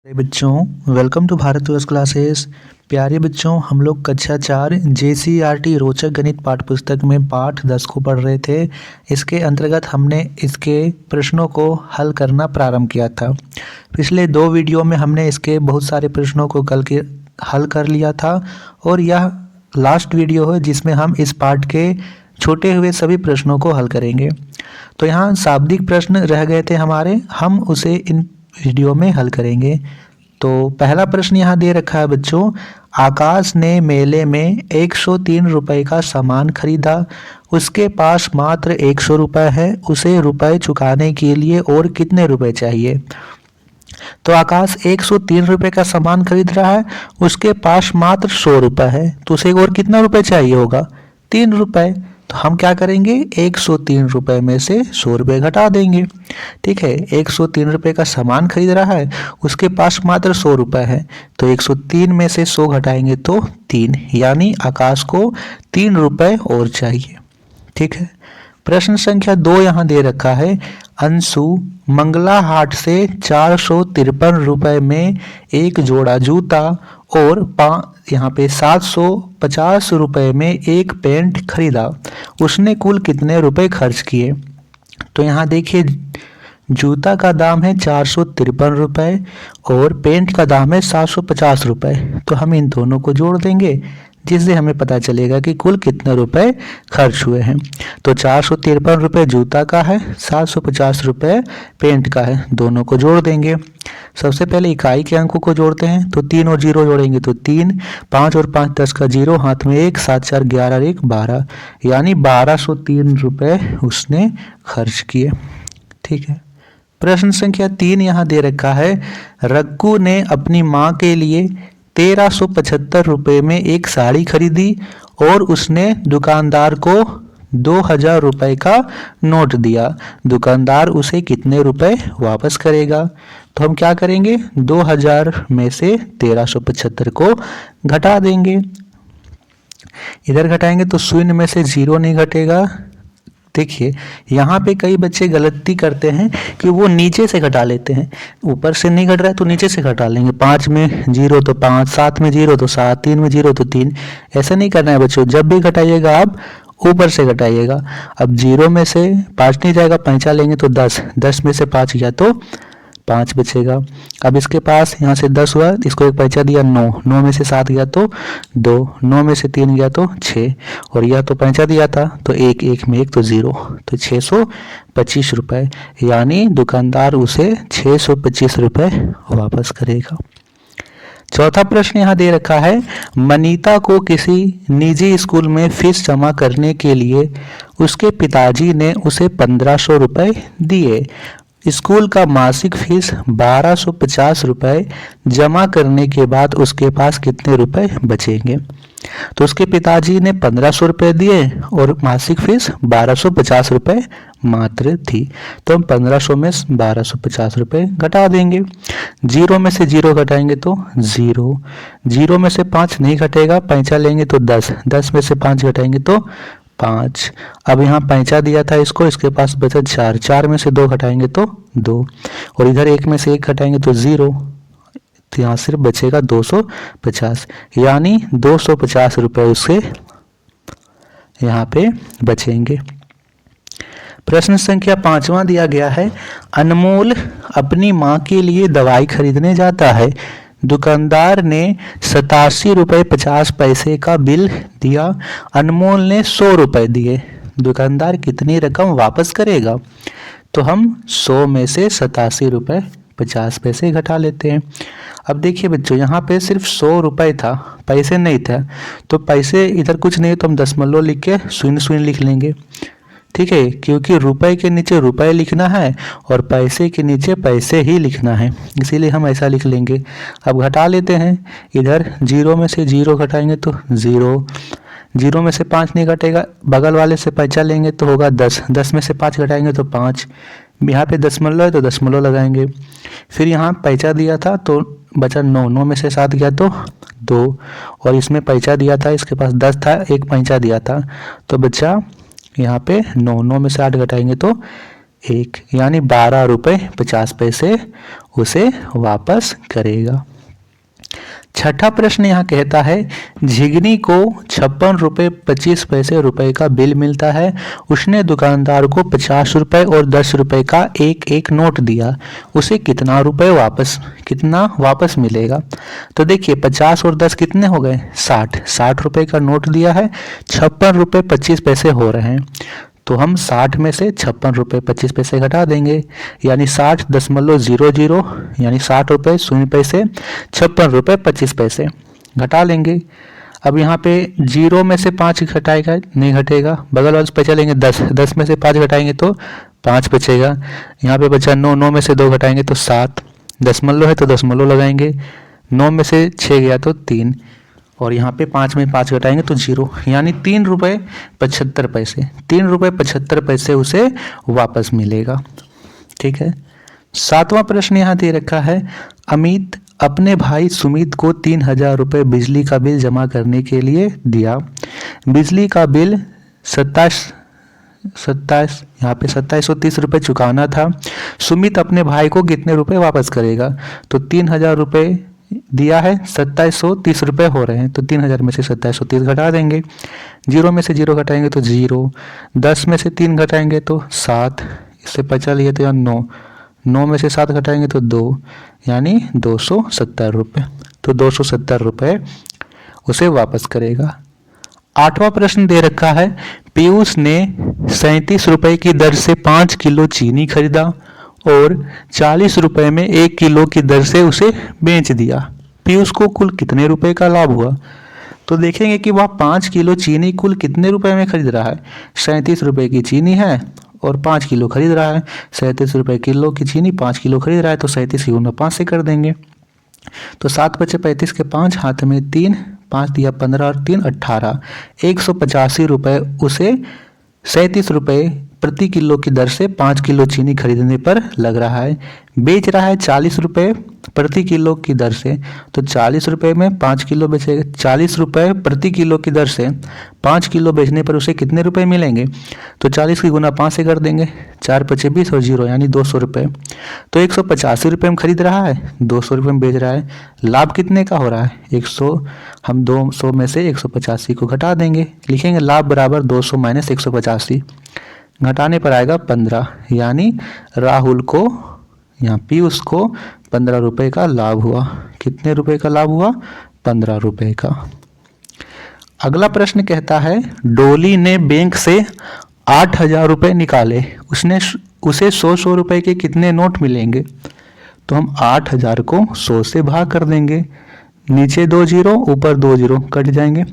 प्यारे बच्चों, welcome to Bharat classes. प्यारे बच्चों, हम लोग कक्षा 4 JCERT रोचक गणित पाठ पुस्तक में पाठ 10 को पढ़ रहे थे। इसके अंतर्गत हमने इसके प्रश्नों को हल करना प्रारंभ किया था। पिछले 2 वीडियो में हमने इसके बहुत सारे प्रश्नों को हल कर लिया था और यह लास्ट वीडियो है जिसमें हम इस पाठ के छोटे हुए सभी प्रश्नों को हल करेंगे। तो यहाँ शाब्दिक प्रश्न रह गए थे हमारे, हम उसे इन वीडियो में हल करेंगे। तो पहला प्रश्न यहाँ दे रखा है बच्चों, आकाश ने मेले में 103 रुपए का सामान खरीदा, उसके पास मात्र 100 रुपए है, उसे रुपए चुकाने के लिए और कितने रुपए चाहिए। तो आकाश 103 रुपए का सामान खरीद रहा है, उसके पास मात्र 100 रुपए है, तो उसे और कितना रुपए चाहिए होगा, 3 रुपए। तो हम क्या करेंगे, 103 रुपए में से 100 रुपये घटा देंगे। ठीक है, 103 रुपये का सामान खरीद रहा है, उसके पास मात्र 100 रुपये है, तो 103 में से 100 घटाएंगे तो 3, यानी आकाश को 3 रुपये और चाहिए। ठीक है, प्रश्न संख्या 2 यहाँ दे रखा है, अंशु मंगला हाट से 453 रुपये में एक जोड़ा जूता और यहाँ पे 750 रुपये में एक पेंट खरीदा, उसने कुल कितने रुपए खर्च किए। तो यहाँ देखिए, जूता का दाम है 453 रुपये और पेंट का दाम है 750 रुपये। तो हम इन दोनों को जोड़ देंगे जिससे हमें पता चलेगा कि कुल कितने रुपए खर्च हुए हैं। तो 453 रुपये जूता का है, 750 रुपये पेंट का है, दोनों को जोड़ देंगे। सबसे पहले इकाई के अंकों को जोड़ते हैं, तो 3 और 0 जोड़ेंगे तो 3, 5 और 5 10 का 0, हाथ में 1, 7 4 11 और 1 12, यानी 1203 रुपये उसने खर्च किए। ठीक है, प्रश्न संख्या 3 यहाँ दे रखा है, रग्गू ने अपनी माँ के लिए 1375 रुपये में एक साड़ी खरीदी और उसने दुकानदार को 2000 रुपये का नोट दिया, दुकानदार उसे कितने रुपए वापस करेगा। तो हम क्या करेंगे, 2000 में से 1375 को घटा देंगे। इधर घटाएंगे तो 0 में से 0 नहीं घटेगा। देखिए, यहाँ पे कई बच्चे गलती करते हैं कि वो नीचे से घटा लेते हैं, ऊपर से नहीं घट रहा है तो नीचे से घटा लेंगे। 5 में 0 तो 5, 7 में 0 तो 7, 3 में 0 तो 3। ऐसा नहीं करना है बच्चों, जब भी घटाइएगा आप ऊपर से घटाइएगा। अब 0 में से 5 नहीं जाएगा, पैंचा लेंगे तो 10, 10 में से 5 गया तो 5 बचेगा। अब इसके पास यहाँ से 10 हुआ, इसको एक पैंचा दिया 9, 9 में से 7 गया तो 2, 9 में से 3 गया तो 6, और यह तो पैंचा दिया था तो 1, 1 में 1 तो 0, तो 625 रुपये, यानी दुकानदार उसे 625 रुपये वापस करेगा। चौथा प्रश्न यहाँ दे रखा है, मनीता को किसी निजी स्कूल में फीस जमा करने के लिए उसके पिताजी ने उसे 1500 रुपये दिए। स्कूल का मासिक फीस 1250 रुपये जमा करने के बाद उसके पास कितने रुपए बचेंगे। तो उसके पिताजी ने 1500 रुपये दिए और मासिक फीस 1250 रुपये मात्र थी, तो हम 1500 में 1250 रुपये घटा देंगे। 0 में से 0 घटाएंगे तो 0, 0 में से 5 नहीं घटेगा, पैंचा लेंगे तो 10, 10 में से 5 घटाएंगे तो 5। अब यहाँ पैंचा दिया था इसको, इसके पास बचा 4, 4 में से 2 घटाएंगे तो 2, और इधर 1 में से 1 घटाएंगे तो 0, तो यहाँ सिर्फ बचेगा 250, यानी 250 रुपये उसके यहाँ पे बचेंगे। प्रश्न संख्या 5वां दिया गया है, अनमोल अपनी माँ के लिए दवाई खरीदने जाता है, दुकानदार ने 87 रुपये 50 पैसे का बिल दिया, अनमोल ने 100 रुपये दिए, दुकानदार कितनी रकम वापस करेगा। तो हम 100 में से 87 रुपये 50 पैसे घटा लेते हैं। अब देखिए बच्चों, यहाँ पे सिर्फ 100 रुपये था, पैसे नहीं था, तो पैसे इधर कुछ नहीं तो हम दशमलव लिख के 0 लिख लेंगे। ठीक है, क्योंकि रुपए के नीचे रुपए लिखना है और पैसे के नीचे पैसे ही लिखना है, इसीलिए हम ऐसा लिख लेंगे। अब घटा लेते हैं, इधर 0 में से 0 घटाएंगे तो 0, 0 में से 5 नहीं घटेगा, बगल वाले से पैंचा लेंगे तो होगा 10, 10 में से 5 घटाएंगे तो 5, यहाँ पे दशमलव है तो दशमलव लगाएंगे। फिर यहाँ पैंचा दिया था तो बचा 9, 9 में से 7 गया तो 2, और इसमें पैंचा दिया था, इसके पास 10 था, एक पैंचा दिया था, तो बचा यहाँ पे 9, 9 में से 8 घटाएंगे तो 1, यानी 12 रुपये 50 पैसे उसे वापस करेगा। छठा प्रश्न यहाँ कहता है झिगनी को 56 रुपये 25 पैसे रुपए का बिल मिलता है। उसने दुकानदार को 50 रुपये और 10 रुपये का एक एक नोट दिया। उसे कितना वापस मिलेगा? तो देखिए 50 और 10 कितने हो गए? 60 रुपये का नोट दिया है, 56 रुपये 25 पैसे हो रहे हैं। तो हम 60 में से 56 रुपये 25 पैसे घटा देंगे, यानी 60.00 यानी 60 रुपये 0 पैसे 56 रुपये 25 पैसे घटा लेंगे। अब यहाँ पे 0 में से 5 घटाएगा, नहीं घटेगा। बगल वाले पे चलेंगे 10 में से 5 घटाएंगे तो 5 बचेगा। यहाँ पे बचा 9 में से 2 घटाएंगे तो 7, दशमलव है तो दशमलव लगाएंगे। 9 में से 6 गया तो 3, और यहाँ पे 5 में 5 घटाएंगे तो 0, यानी 3 रुपये 75 पैसे 3 रुपये 75 पैसे उसे वापस मिलेगा। ठीक है। 7वां प्रश्न यहाँ दे रखा है अमित अपने भाई सुमित को 3000 रुपये बिजली का बिल जमा करने के लिए दिया। बिजली का बिल 27 यहाँ पे 2730 रुपये चुकाना था। सुमित अपने भाई को कितने रुपए वापस करेगा? तो 3000 रुपये दिया है, 2730 रुपये हो रहे हैं, तो 3000 में से 2730 घटा देंगे। 0 में से 0 घटाएंगे तो 0, 10 में से 3 घटाएंगे तो 7, इससे बचा लिए तो 9 में से 7 घटाएंगे तो 2, यानी 270 रुपये। तो 270 रुपये उसे वापस करेगा। 8वां प्रश्न दे रखा है पीयूष ने 37 रुपये की दर से 5 किलो चीनी खरीदा और 40 रुपये में 1 किलो की दर से उसे बेच दिया। पीयूष को कुल कितने रुपए का लाभ हुआ? तो देखेंगे कि वह 5 किलो चीनी कुल कितने रुपए में खरीद रहा है। 37 रुपये की चीनी है और 5 किलो खरीद रहा है। 37 रुपये किलो की चीनी 5 किलो खरीद रहा है, तो 37 की गुना 5 से कर देंगे। तो 7 बचे 35 के 5, हाथ में 3, 5 दिया 15 और 3 18, 185 रुपये उसे 37 रुपये प्रति किलो की दर से 5 किलो चीनी खरीदने पर लग रहा है। बेच रहा है 40 रुपये प्रति किलो की दर से, तो 40 रुपये में 5 किलो बेचेगा। 40 रुपये प्रति किलो की दर से 5 किलो बेचने पर उसे कितने रुपए मिलेंगे? तो 40 की गुना 5 से कर देंगे। 4 पचे 20 और 0 यानी 200 रुपये। तो 185 रुपये में खरीद रहा है, 200 रुपये में बेच रहा है। लाभ कितने का हो रहा है? 100। हम 200 में से 185 को घटा देंगे, लिखेंगे लाभ बराबर 200 माइनस 185, घटाने पर आएगा 15, यानी राहुल को यहाँ पीयूष को 15 रुपये का लाभ हुआ। कितने रुपए का लाभ हुआ? 15 रुपये का। अगला प्रश्न कहता है डोली ने बैंक से 8000 रुपये निकाले, उसे 100 रुपये के कितने नोट मिलेंगे? तो हम 8000 को 100 से भाग कर देंगे। नीचे 2 जीरो, ऊपर 2 जीरो कट जाएंगे,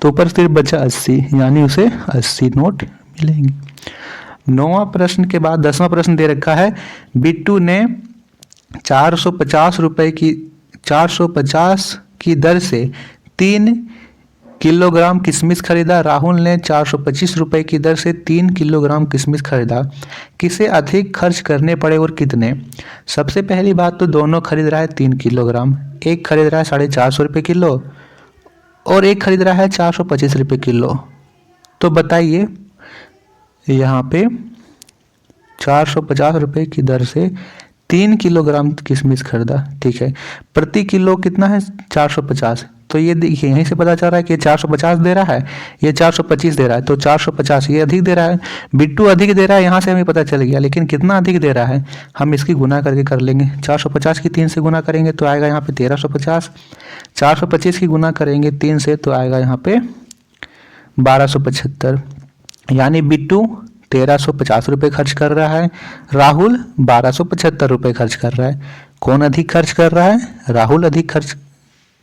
तो ऊपर सिर्फ बचा 80, यानी उसे 80 नोट मिलेंगे। 9वां प्रश्न के बाद 10वां प्रश्न दे रखा है बिट्टू ने 450 की दर से 3 किलोग्राम किशमिश खरीदा। राहुल ने 425 रुपये की दर से 3 किलोग्राम किशमिश खरीदा। किसे अधिक खर्च करने पड़े और कितने? सबसे पहली बात तो दोनों खरीद रहा है 3 किलोग्राम, एक खरीद रहा है 450 रुपये किलो और एक खरीद रहा है 425 रुपये किलो। तो बताइए यहाँ पे 450 रुपये की दर से 3 किलोग्राम किशमिश खरीदा, ठीक है। प्रति किलो कितना है? 450। तो ये देखिए यहीं से पता चल रहा है कि 450 दे रहा है, ये 425 दे रहा है, तो 450 ये अधिक दे रहा है, बिट्टू अधिक दे रहा है, यहाँ से हमें पता चल गया। लेकिन कितना अधिक दे रहा है हम इसकी गुना करके कर लेंगे। 450 की 3 से गुना करेंगे तो आएगा यहाँ पे 1350। 425 की गुना करेंगे 3 से तो आएगा यहाँ पे 1275, यानी बिट्टू 1350 रुपये खर्च कर रहा है, राहुल 1275 रुपये खर्च कर रहा है। कौन अधिक खर्च कर रहा है?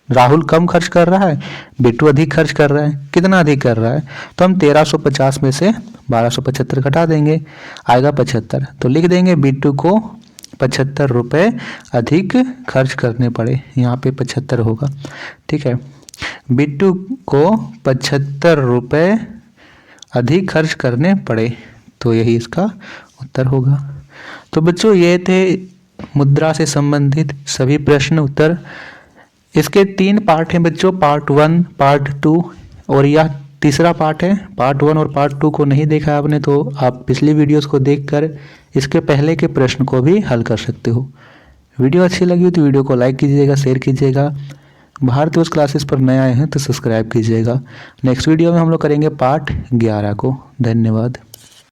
राहुल कम खर्च कर रहा है, बिट्टू अधिक खर्च कर रहा है। कितना अधिक कर रहा है? तो हम 1350 में से 1275 घटा देंगे, आएगा 75। तो लिख देंगे बिट्टू को 75 रुपये अधिक खर्च करने पड़े, यहाँ पे 75 होगा, ठीक है। बिट्टू को 75 रुपये अधिक खर्च करने पड़े, तो यही इसका उत्तर होगा। तो बच्चों ये थे मुद्रा से संबंधित सभी प्रश्न उत्तर। इसके 3 पार्ट हैं बच्चों, पार्ट 1, पार्ट 2 और यह तीसरा पार्ट है। पार्ट 1 और पार्ट 2 को नहीं देखा आपने तो आप पिछली वीडियोस को देखकर इसके पहले के प्रश्न को भी हल कर सकते हो। वीडियो अच्छी लगी हो तो वीडियो को लाइक कीजिएगा, शेयर कीजिएगा। भारत वर्ष क्लासेस पर नए आए हैं तो सब्सक्राइब कीजिएगा। नेक्स्ट वीडियो में हम लोग करेंगे पार्ट 11 को। धन्यवाद।